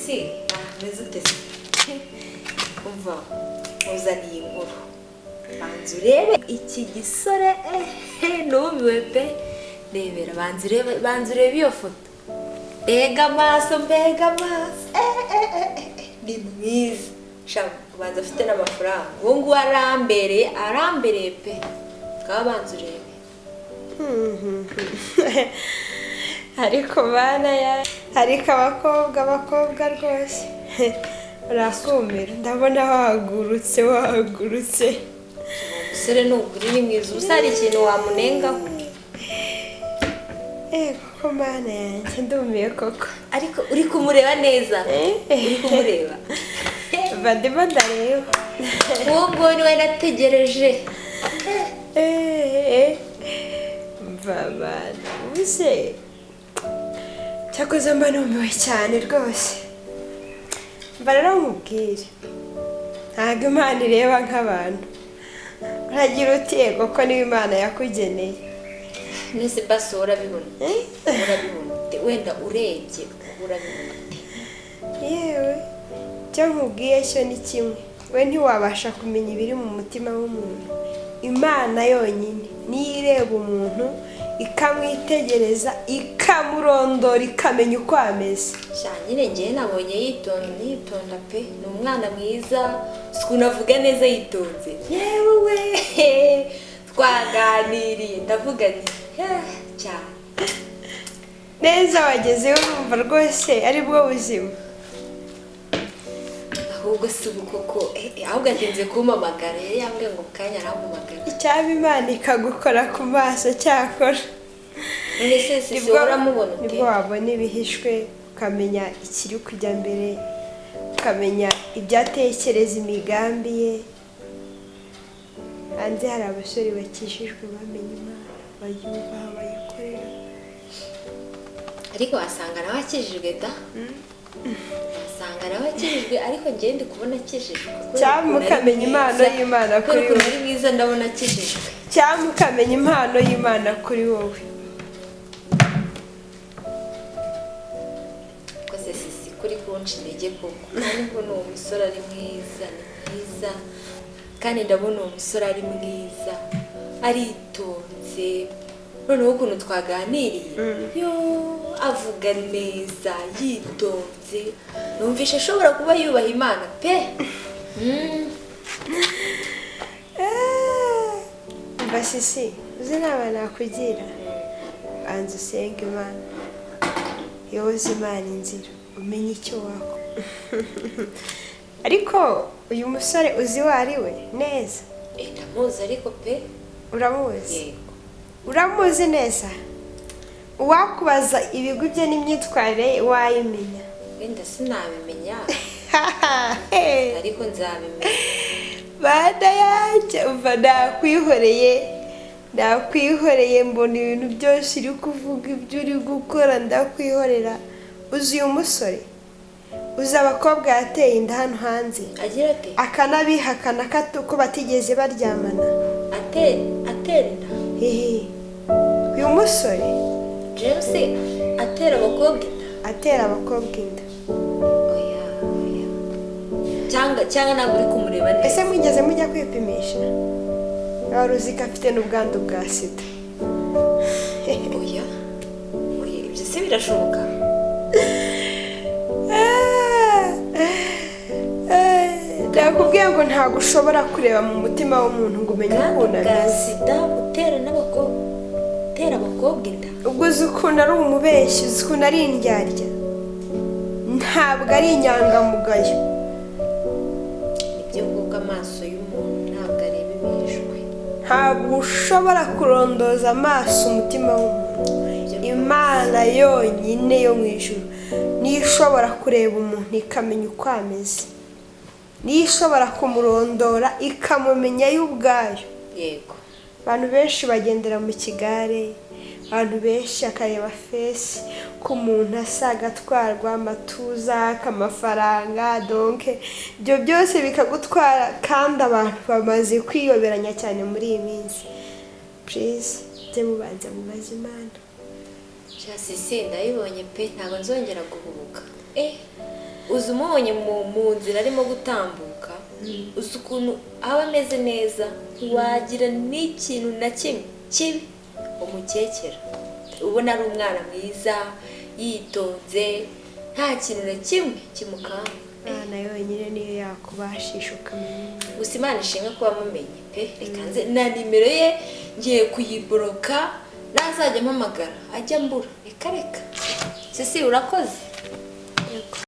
sisi meze utese umva uzaniye inkuru banza urebe iki gisore numiwe pe rebera banza urebe iyo foto mbega amaso ni mwiza shaka banza afite n'amafaranga ubu ngubu arambereye pe twaba banza urebe ariko bana ya ariko abakobwa rwose urakumira ndabona wahagurutse umusore n'uguri ni mwiza ubusa hari ikintu wamunengaho koko mana yanjye ndumiye koko ariko uri kumureba neza uri kumureba ndimo ndareba uwo nguwo niwe nategereje bana ubuze cyakoze mba numiwe cyane rwose mba rero nkubwire ntabwo imana ireba nk'abantu uragira uti yego ko niba imana yakugeneye nese basi urabibona wenda urebye urabibona yewe icyo nkubwiye cyo ni kimwe we ntiwabasha kumenya ibiri mu mutima w'umuntu imana yonyine niyo ireba umuntu ikamwitegereza ikamurondora ikamenya uko ameze nyine ngewe nabonye yitonda pe ni umwana mwiza sikunavuga neza yitonze yewe we twaganiriye ndavuga nti cyane neza wagezeho urumva rwose ari bwo buzima ahubwo si ubu koko ahubwo atinze kumpamagara yambwiye ngo kanya arampamagara icyaba imana ikagukora ku maso cyakora none se sisi uramubona ute nibwo wabona ibihishwe ukamenya ikiri kujya mbere ukamenya ibyo atekereza imigambi ye hanze hari abasore bakishijwe bamenya imana bayubaha bayikorera ariko wasanga nawe akijijwe da wasanga nawe akijijwe ariko njyewe ndi kubona akijijwe cyangwa ukamenya impano y'imana kuri wowe ari mwiza ndabona akijijwe cyangwa ukamenya impano y'imana kuri wowe kose sisi kuri kunshi intege koko kandi mbona uwo musore ari mwiza ni mwiza kandi ndabona uwo musore ari mwiza aritonze noneho ukuntu twaganiriye yo avuga neza yitonze numvishe ashobora kuba yubaha imana pe basisi uzi inama nakugira banza usenga imana yoza imana inzira umenye icyo wako ariko uyu musore uzi uwo ari we neza ndamuzi ariko pe uramuzi uramuzi neza uwakubaza ibigwi bye n'imyitwarire wayimenya wenda sinabimenya ariko nzabimenya bana yanjye umva ndakwihoreye mbona ibintu byose uri kuvuga ibyo uri gukora ndakwihorera uzi uyu musore uzi abakobwa yateye inda hano hanze agira ati akanabihakana ko batigeze baryamana atera inda uyu musore James atera abakobwa inda oya cyangwa ntabwo uri kumureba neza ese mwigeze mujya kwipimisha wari uzi ko afite n'ubwandu bwa sida oya ibyo se birashoboka ndakubwiye ngo ntabwo ushobora kureba mu mutima w'umuntu ngo umenye ukuntu ameze sida utera abakobwa inda ubwo uzi ukuntu ari umubeshyi uzi ukuntu ari indyarya ntabwo ari inyangamugayo ibyo nguko amaso y'umuntu ntabwo areba ibihishwe ntabwo ushobora kurondoza amaso umutima w'umuntu imana yonyine yo mu ijuru niyo ishobora kureba umuntu ikamenya uko ameze niyo ishobora kumurondora ikamumenya yo ubwayo yego abantu benshi bagendera mu kigare abantu benshi akareba fesi ko umuntu asa agatwarwa amatuza k'amafaranga donke ibyo byose bikagutwara kandi abantu bamaze kwiyoberanya cyane muri iyi minsi purize bye mubanza mubaze imana sisi ndayibonye pe ntabwo nzongera guhubuka uzi umubonye mu nzira arimo gutambuka uzi ukuntu aba ameze neza wagira n'ikintu na kimwe kibi umukekera ubona ari umwana mwiza yitonze nta kintu na kimwe kimukanga Imana yonyine niyo yakubashisha ukamenya gusa Imana ishimwe kuba mumenye pe reka nze na nimero ye ngiye kuyiboroka nazajya mpamagara ajya mbura reka sisi urakoze